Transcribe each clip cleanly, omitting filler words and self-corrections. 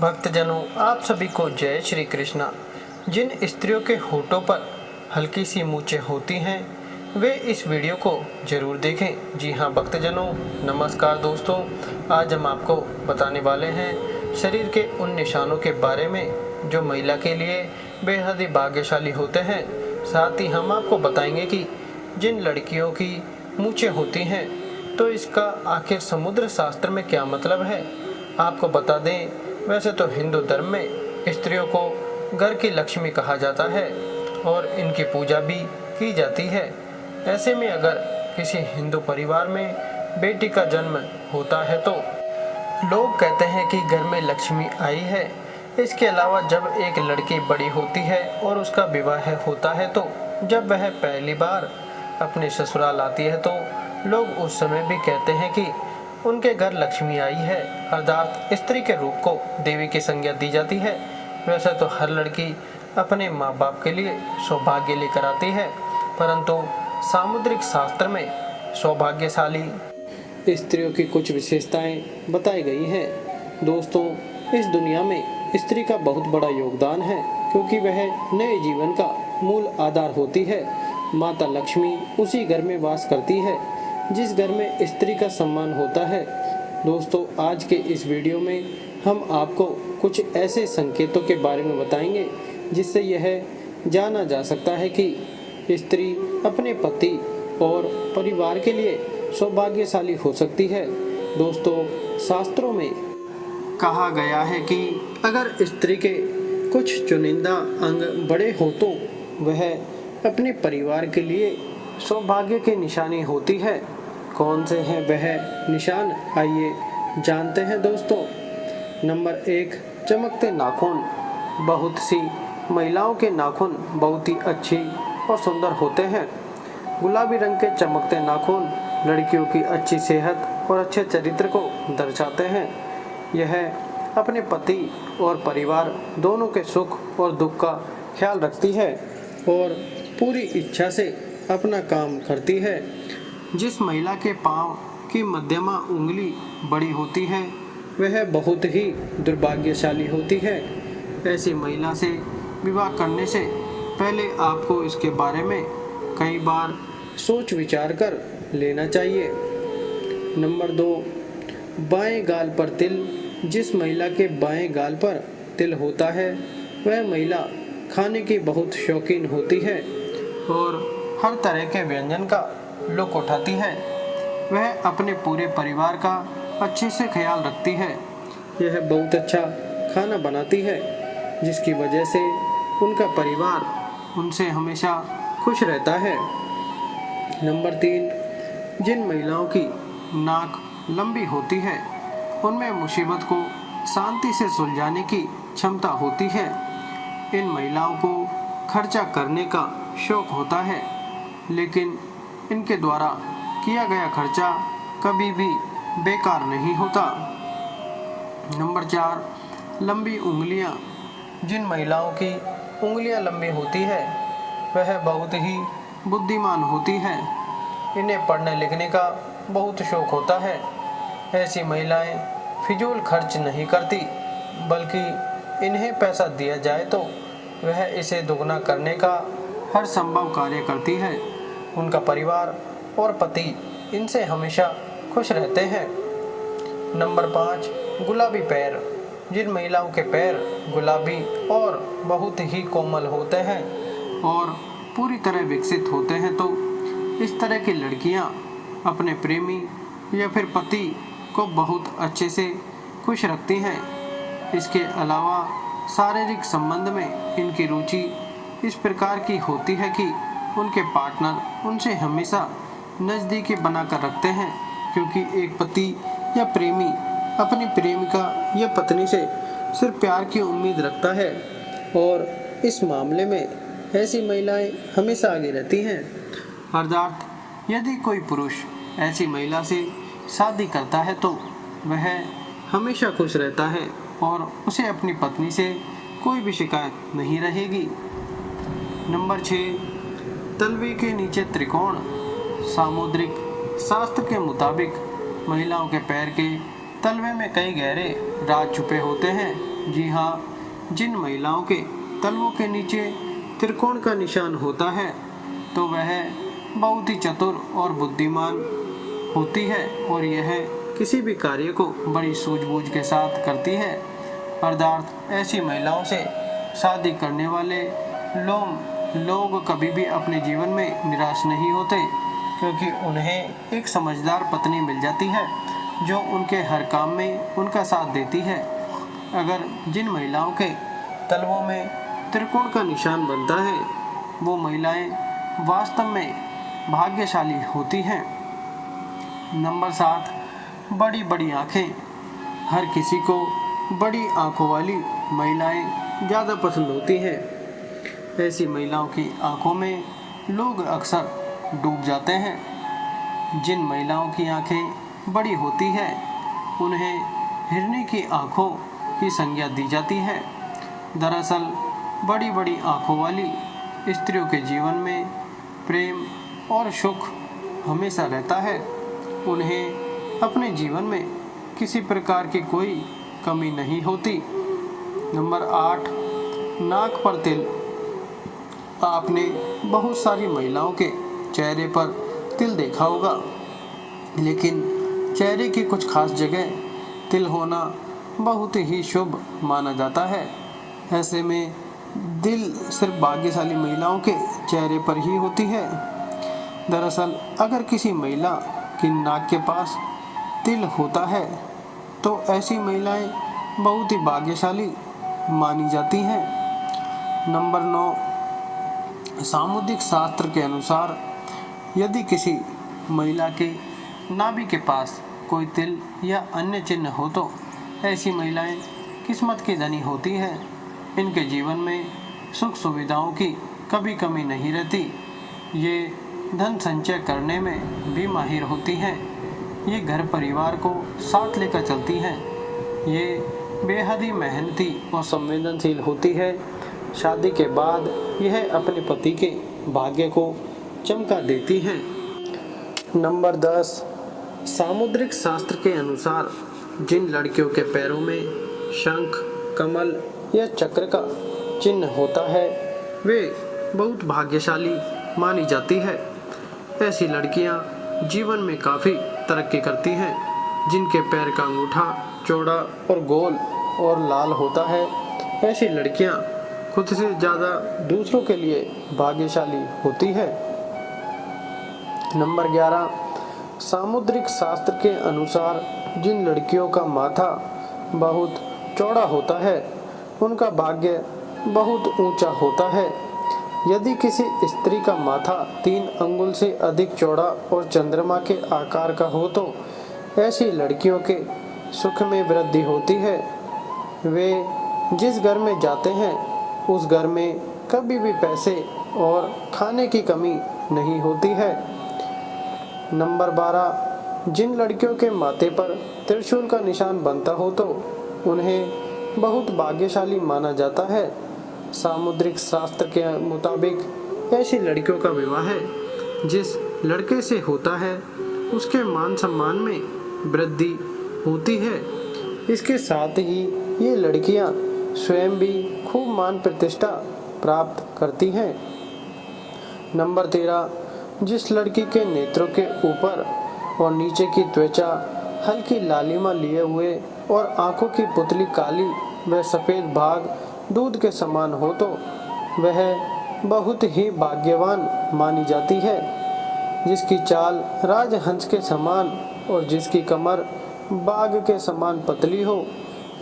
भक्तजनों, आप सभी को जय श्री कृष्णा। जिन स्त्रियों के होठों पर हल्की सी मूंछें होती हैं वे इस वीडियो को जरूर देखें। जी हाँ भक्तजनों, नमस्कार दोस्तों। आज हम आपको बताने वाले हैं शरीर के उन निशानों के बारे में जो महिला के लिए बेहद ही भाग्यशाली होते हैं। साथ ही हम आपको बताएंगे कि जिन लड़कियों की मूंछें होती हैं तो इसका आखिर समुद्र शास्त्र में क्या मतलब है। आपको बता दें, वैसे तो हिंदू धर्म में स्त्रियों को घर की लक्ष्मी कहा जाता है और इनकी पूजा भी की जाती है। ऐसे में अगर किसी हिंदू परिवार में बेटी का जन्म होता है तो लोग कहते हैं कि घर में लक्ष्मी आई है। इसके अलावा जब एक लड़की बड़ी होती है और उसका विवाह होता है तो जब वह पहली बार अपने ससुराल आती है तो लोग उस समय भी कहते हैं कि उनके घर लक्ष्मी आई है, अर्थात स्त्री के रूप को देवी की संज्ञा दी जाती है। वैसे तो हर लड़की अपने माँ बाप के लिए सौभाग्य लेकर आती है, परंतु सामुद्रिक शास्त्र में सौभाग्यशाली स्त्रियों की कुछ विशेषताएं बताई गई हैं। दोस्तों, इस दुनिया में स्त्री का बहुत बड़ा योगदान है क्योंकि वह नए जीवन का मूल आधार होती है। माता लक्ष्मी उसी घर में वास करती है जिस घर में स्त्री का सम्मान होता है। दोस्तों, आज के इस वीडियो में हम आपको कुछ ऐसे संकेतों के बारे में बताएंगे जिससे यह जाना जा सकता है कि स्त्री अपने पति और परिवार के लिए सौभाग्यशाली हो सकती है। दोस्तों, शास्त्रों में कहा गया है कि अगर स्त्री के कुछ चुनिंदा अंग बड़े हो तो वह अपने परिवार के लिए सौभाग्य की निशानी होती है। कौन से हैं वह निशान, आइए जानते हैं दोस्तों। नंबर 1, चमकते नाखून। बहुत सी महिलाओं के नाखून बहुत ही अच्छी और सुंदर होते हैं। गुलाबी रंग के चमकते नाखून लड़कियों की अच्छी सेहत और अच्छे चरित्र को दर्शाते हैं। यह अपने पति और परिवार दोनों के सुख और दुख का ख्याल रखती है और पूरी इच्छा से अपना काम करती है। जिस महिला के पांव की मध्यमा उंगली बड़ी होती है वह बहुत ही दुर्भाग्यशाली होती है। ऐसी महिला से विवाह करने से पहले आपको इसके बारे में कई बार सोच विचार कर लेना चाहिए। नंबर 2, बाएं गाल पर तिल। जिस महिला के बाएं गाल पर तिल होता है वह महिला खाने की बहुत शौकीन होती है और हर तरह के व्यंजन का लुत्फ उठाती है। वह अपने पूरे परिवार का अच्छे से ख्याल रखती है। यह बहुत अच्छा खाना बनाती है जिसकी वजह से उनका परिवार उनसे हमेशा खुश रहता है। नंबर 3, जिन महिलाओं की नाक लंबी होती है उनमें मुसीबत को शांति से सुलझाने की क्षमता होती है। इन महिलाओं को खर्चा करने का शौक होता है, लेकिन इनके द्वारा किया गया खर्चा कभी भी बेकार नहीं होता। नंबर 4, लंबी उंगलियां। जिन महिलाओं की उंगलियां लंबी होती है वह बहुत ही बुद्धिमान होती हैं। इन्हें पढ़ने लिखने का बहुत शौक होता है। ऐसी महिलाएं फिजूल खर्च नहीं करती, बल्कि इन्हें पैसा दिया जाए तो वह इसे दुगना करने का हर संभव कार्य करती है। उनका परिवार और पति इनसे हमेशा खुश रहते हैं। नंबर 5, गुलाबी पैर। जिन महिलाओं के पैर गुलाबी और बहुत ही कोमल होते हैं और पूरी तरह विकसित होते हैं तो इस तरह की लड़कियां अपने प्रेमी या फिर पति को बहुत अच्छे से खुश रखती हैं। इसके अलावा शारीरिक संबंध में इनकी रुचि इस प्रकार की होती है कि उनके पार्टनर उनसे हमेशा नज़दीकी बनाकर रखते हैं, क्योंकि एक पति या प्रेमी अपनी प्रेमिका या पत्नी से सिर्फ प्यार की उम्मीद रखता है और इस मामले में ऐसी महिलाएं हमेशा आगे रहती हैं। अर्थात यदि कोई पुरुष ऐसी महिला से शादी करता है तो वह हमेशा खुश रहता है और उसे अपनी पत्नी से कोई भी शिकायत नहीं रहेगी। नंबर 6, तलवे के नीचे त्रिकोण। सामुद्रिक शास्त्र के मुताबिक महिलाओं के पैर के तलवे में कई गहरे राज छुपे होते हैं। जी हाँ, जिन महिलाओं के तलवों के नीचे त्रिकोण का निशान होता है तो वह बहुत ही चतुर और बुद्धिमान होती है और यह किसी भी कार्य को बड़ी सूझबूझ के साथ करती है। अर्थात ऐसी महिलाओं से शादी करने वाले लोग कभी भी अपने जीवन में निराश नहीं होते, क्योंकि उन्हें एक समझदार पत्नी मिल जाती है जो उनके हर काम में उनका साथ देती है। अगर जिन महिलाओं के तलवों में त्रिकोण का निशान बनता है वो महिलाएं वास्तव में भाग्यशाली होती हैं। नंबर 7, बड़ी बड़ी आँखें। हर किसी को बड़ी आँखों वाली महिलाएं ज़्यादा पसंद होती हैं। ऐसी महिलाओं की आँखों में लोग अक्सर डूब जाते हैं। जिन महिलाओं की आँखें बड़ी होती है उन्हें हिरनी की आँखों की संज्ञा दी जाती है। दरअसल बड़ी बड़ी आँखों वाली स्त्रियों के जीवन में प्रेम और सुख हमेशा रहता है। उन्हें अपने जीवन में किसी प्रकार की कोई कमी नहीं होती। नंबर 8, नाक पर तिल। आपने बहुत सारी महिलाओं के चेहरे पर तिल देखा होगा, लेकिन चेहरे की कुछ खास जगह तिल होना बहुत ही शुभ माना जाता है। ऐसे में दिल सिर्फ भाग्यशाली महिलाओं के चेहरे पर ही होती है। दरअसल अगर किसी महिला की नाक के पास तिल होता है तो ऐसी महिलाएं बहुत ही भाग्यशाली मानी जाती हैं। नंबर 9, सामुद्रिक शास्त्र के अनुसार यदि किसी महिला के नाभि के पास कोई तिल या अन्य चिन्ह हो तो ऐसी महिलाएं किस्मत की धनी होती हैं। इनके जीवन में सुख सुविधाओं की कभी कमी नहीं रहती। ये धन संचय करने में भी माहिर होती हैं। ये घर परिवार को साथ लेकर चलती हैं। ये बेहद ही मेहनती और संवेदनशील होती है। शादी के बाद यह अपने पति के भाग्य को चमका देती हैं। नंबर 10, सामुद्रिक शास्त्र के अनुसार जिन लड़कियों के पैरों में शंख, कमल या चक्र का चिन्ह होता है वे बहुत भाग्यशाली मानी जाती है। ऐसी लड़कियां जीवन में काफ़ी तरक्की करती हैं। जिनके पैर का अंगूठा चौड़ा और गोल और लाल होता है, ऐसी लड़कियां खुद से ज़्यादा दूसरों के लिए भाग्यशाली होती है। नंबर 11, सामुद्रिक शास्त्र के अनुसार जिन लड़कियों का माथा बहुत चौड़ा होता है उनका भाग्य बहुत ऊंचा होता है। यदि किसी स्त्री का माथा 3 अंगुल से अधिक चौड़ा और चंद्रमा के आकार का हो तो ऐसी लड़कियों के सुख में वृद्धि होती है। वे जिस घर में जाते हैं उस घर में कभी भी पैसे और खाने की कमी नहीं होती है। नंबर 12, जिन लड़कियों के माथे पर त्रिशूल का निशान बनता हो तो उन्हें बहुत भाग्यशाली माना जाता है। सामुद्रिक शास्त्र के मुताबिक ऐसी लड़कियों का विवाह जिस लड़के से होता है उसके मान सम्मान में वृद्धि होती है। इसके साथ ही ये लड़कियां स्वयं भी खूब मान प्रतिष्ठा प्राप्त करती हैं। नंबर 13, जिस लड़की के नेत्रों के ऊपर और नीचे की त्वचा हल्की लालिमा लिए हुए और आंखों की पुतली काली व सफ़ेद भाग दूध के समान हो तो वह बहुत ही भाग्यवान मानी जाती है। जिसकी चाल राजहंस के समान और जिसकी कमर बाघ के समान पतली हो,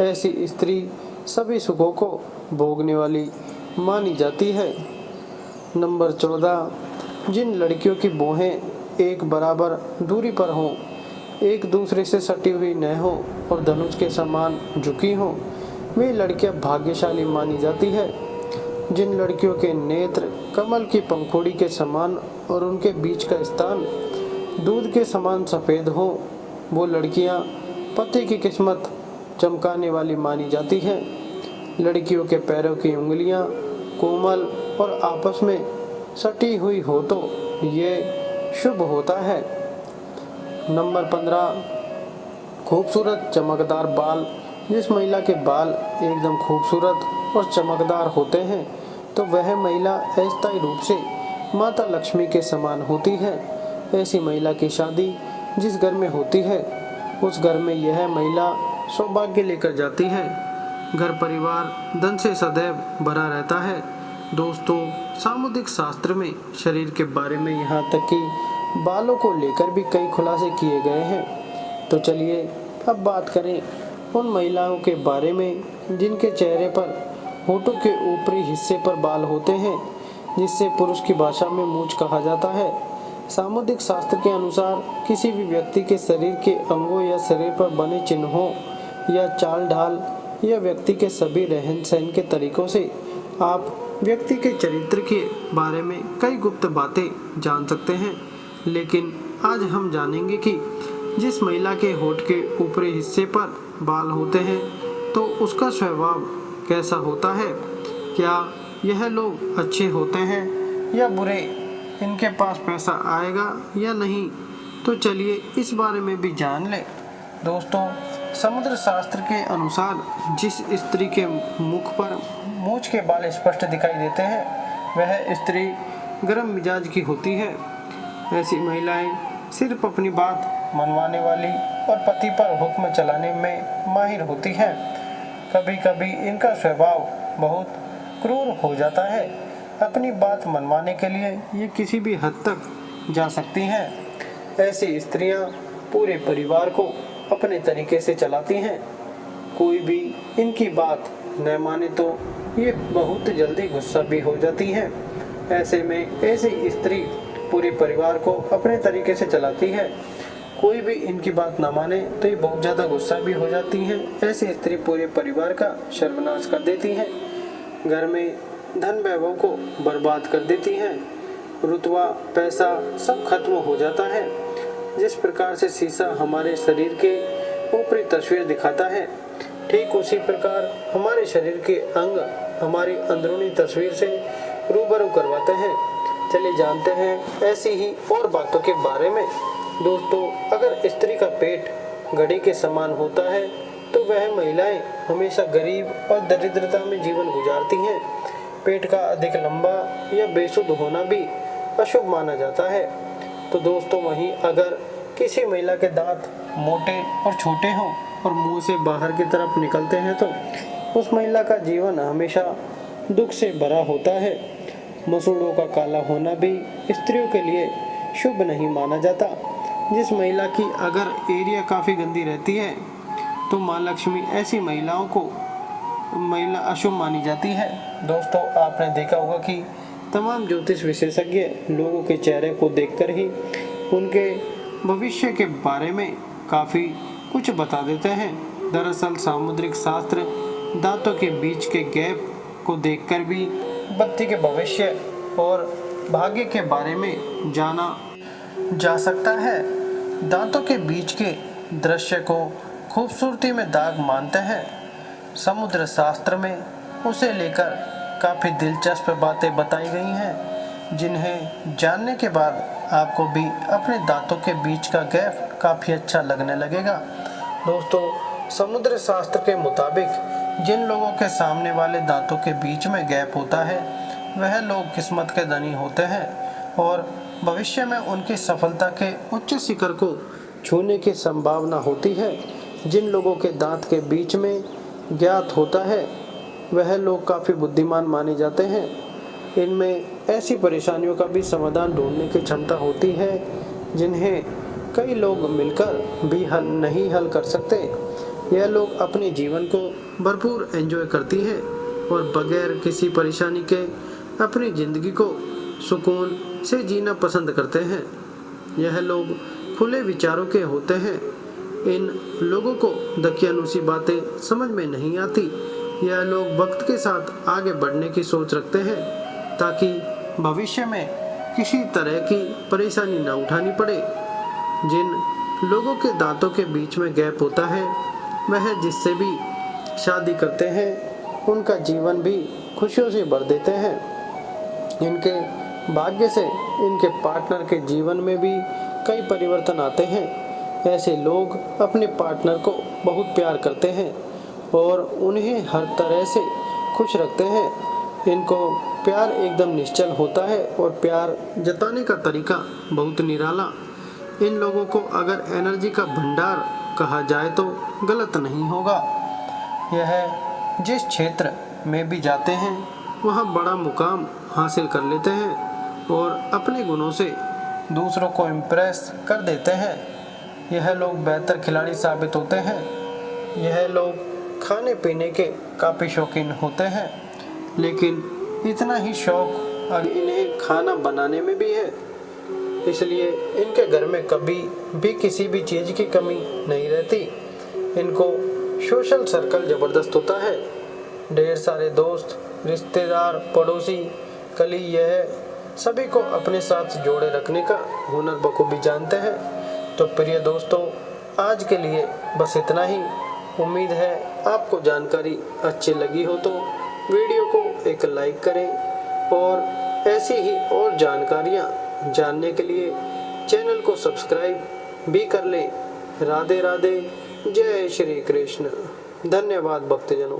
ऐसी स्त्री सभी सुखों को भोगने वाली मानी जाती है। नंबर 14, जिन लड़कियों की भौहें एक बराबर दूरी पर हों, एक दूसरे से सटी हुई न हो और धनुष के समान झुकी हों, वे लड़कियां भाग्यशाली मानी जाती है। जिन लड़कियों के नेत्र कमल की पंखुड़ी के समान और उनके बीच का स्थान दूध के समान सफ़ेद हो, वो लड़कियां पति की किस्मत चमकाने वाली मानी जाती हैं। लड़कियों के पैरों की उंगलियां कोमल और आपस में सटी हुई हो तो ये शुभ होता है। नंबर 15, खूबसूरत चमकदार बाल जिस महिला के बाल एकदम खूबसूरत और चमकदार होते हैं तो वह महिला अस्थायी रूप से माता लक्ष्मी के समान होती है। ऐसी महिला की शादी जिस घर में होती है उस घर में यह महिला सौभाग्य लेकर जाती है। घर परिवार धन से सदैव भरा रहता है। दोस्तों, सामुदायिक शास्त्र में शरीर के बारे में यहाँ तक कि बालों को लेकर भी कई खुलासे किए गए हैं। तो चलिए अब बात करें उन महिलाओं के बारे में जिनके चेहरे पर होठों के ऊपरी हिस्से पर बाल होते हैं, जिससे पुरुष की भाषा में मूंछ कहा जाता है। सामुदायिक शास्त्र के अनुसार किसी भी व्यक्ति के शरीर के अंगों या शरीर पर बने चिन्हों या चाल ढाल या व्यक्ति के सभी रहन सहन के तरीकों से आप व्यक्ति के चरित्र के बारे में कई गुप्त बातें जान सकते हैं। लेकिन आज हम जानेंगे कि जिस महिला के होठ के ऊपरी हिस्से पर बाल होते हैं तो उसका स्वभाव कैसा होता है, क्या यह लोग अच्छे होते हैं या बुरे, इनके पास पैसा आएगा या नहीं। तो चलिए इस बारे में भी जान लें। दोस्तों, समुद्र शास्त्र के अनुसार जिस स्त्री के मुख पर मूंछ के बाल स्पष्ट दिखाई देते हैं वह स्त्री गर्म मिजाज की होती है। ऐसी महिलाएं सिर्फ अपनी बात मनवाने वाली और पति पर हुक्म चलाने में माहिर होती हैं। कभी कभी इनका स्वभाव बहुत क्रूर हो जाता है। अपनी बात मनवाने के लिए ये किसी भी हद तक जा सकती हैं। ऐसी स्त्रियां पूरे परिवार को अपने तरीके से चलाती हैं। कोई भी इनकी बात न माने तो ये बहुत जल्दी गुस्सा भी हो जाती हैं। ऐसे में ऐसी स्त्री पूरे परिवार को अपने तरीके से चलाती है। कोई भी इनकी बात ना माने तो ये बहुत ज़्यादा गुस्सा भी हो जाती हैं। ऐसी स्त्री पूरे परिवार का सर्वनाश कर देती हैं। घर में धन वैभव को बर्बाद कर देती हैं। रुतबा पैसा सब खत्म हो जाता है। जिस प्रकार से शीशा हमारे शरीर के ऊपरी तस्वीर दिखाता है, ठीक उसी प्रकार हमारे शरीर के अंग हमारी अंदरूनी तस्वीर से रूबरू करवाते हैं। चलिए जानते हैं ऐसी ही और बातों के बारे में। दोस्तों, अगर स्त्री का पेट घड़ी के समान होता है तो वह महिलाएं हमेशा गरीब और दरिद्रता में जीवन गुजारती हैं। पेट का अधिक लंबा या बेसुध होना भी अशुभ माना जाता है। तो दोस्तों, वहीं अगर किसी महिला के दांत मोटे और छोटे हों और मुंह से बाहर की तरफ निकलते हैं तो उस महिला का जीवन हमेशा दुख से भरा होता है। मसूड़ों का काला होना भी स्त्रियों के लिए शुभ नहीं माना जाता। जिस महिला की अगर एरिया काफ़ी गंदी रहती है तो माँ लक्ष्मी ऐसी महिलाओं को महिला अशुभ मानी जाती है। दोस्तों, आपने देखा होगा कि तमाम ज्योतिष विशेषज्ञ लोगों के चेहरे को देखकर ही उनके भविष्य के बारे में काफ़ी कुछ बता देते हैं। दरअसल सामुद्रिक शास्त्र दांतों के बीच के गैप को देखकर भी व्यक्ति के भविष्य और भाग्य के बारे में जाना जा सकता है। दांतों के बीच के दृश्य को खूबसूरती में दाग मानते हैं। समुद्र शास्त्र में उसे लेकर काफ़ी दिलचस्प बातें बताई गई हैं, जिन्हें जानने के बाद आपको भी अपने दांतों के बीच का गैप काफ़ी अच्छा लगने लगेगा। दोस्तों, समुद्र शास्त्र के मुताबिक जिन लोगों के सामने वाले दांतों के बीच में गैप होता है वह लोग किस्मत के धनी होते हैं और भविष्य में उनकी सफलता के उच्च शिखर को छूने की संभावना होती है। जिन लोगों के दांत के बीच में ज्ञात होता है वह लोग काफ़ी बुद्धिमान माने जाते हैं। इनमें ऐसी परेशानियों का भी समाधान ढूंढने की क्षमता होती है जिन्हें कई लोग मिलकर भी नहीं हल कर सकते। यह लोग अपने जीवन को भरपूर एंजॉय करती हैं और बगैर किसी परेशानी के अपनी ज़िंदगी को सुकून से जीना पसंद करते हैं। यह लोग खुले विचारों के होते हैं। इन लोगों को दकियानुसी बातें समझ में नहीं आती। यह लोग वक्त के साथ आगे बढ़ने की सोच रखते हैं ताकि भविष्य में किसी तरह की परेशानी न उठानी पड़े। जिन लोगों के दांतों के बीच में गैप होता है वह जिससे भी शादी करते हैं उनका जीवन भी खुशियों से भर देते हैं। इनके भाग्य से इनके पार्टनर के जीवन में भी कई परिवर्तन आते हैं। ऐसे लोग अपने पार्टनर को बहुत प्यार करते हैं और उन्हें हर तरह से खुश रखते हैं। इनको प्यार एकदम निश्चल होता है और प्यार जताने का तरीका बहुत निराला। इन लोगों को अगर एनर्जी का भंडार कहा जाए तो गलत नहीं होगा। यह जिस क्षेत्र में भी जाते हैं वहाँ बड़ा मुकाम हासिल कर लेते हैं और अपने गुणों से दूसरों को इम्प्रेस कर देते हैं। यह लोग बेहतर खिलाड़ी साबित होते हैं। यह लोग खाने पीने के काफ़ी शौकीन होते हैं, लेकिन इतना ही शौक अब इन्हें खाना बनाने में भी है। इसलिए इनके घर में कभी भी किसी भी चीज़ की कमी नहीं रहती। इनको सोशल सर्कल ज़बरदस्त होता है। ढेर सारे दोस्त, रिश्तेदार, पड़ोसी, कली, यह सभी को अपने साथ जोड़े रखने का हुनर बखूबी जानते हैं। तो प्रिय दोस्तों, आज के लिए बस इतना ही। उम्मीद है आपको जानकारी अच्छी लगी हो तो वीडियो को एक लाइक करें और ऐसी ही और जानकारियाँ जानने के लिए चैनल को सब्सक्राइब भी कर लें। राधे राधे, जय श्री कृष्ण। धन्यवाद भक्तजनों।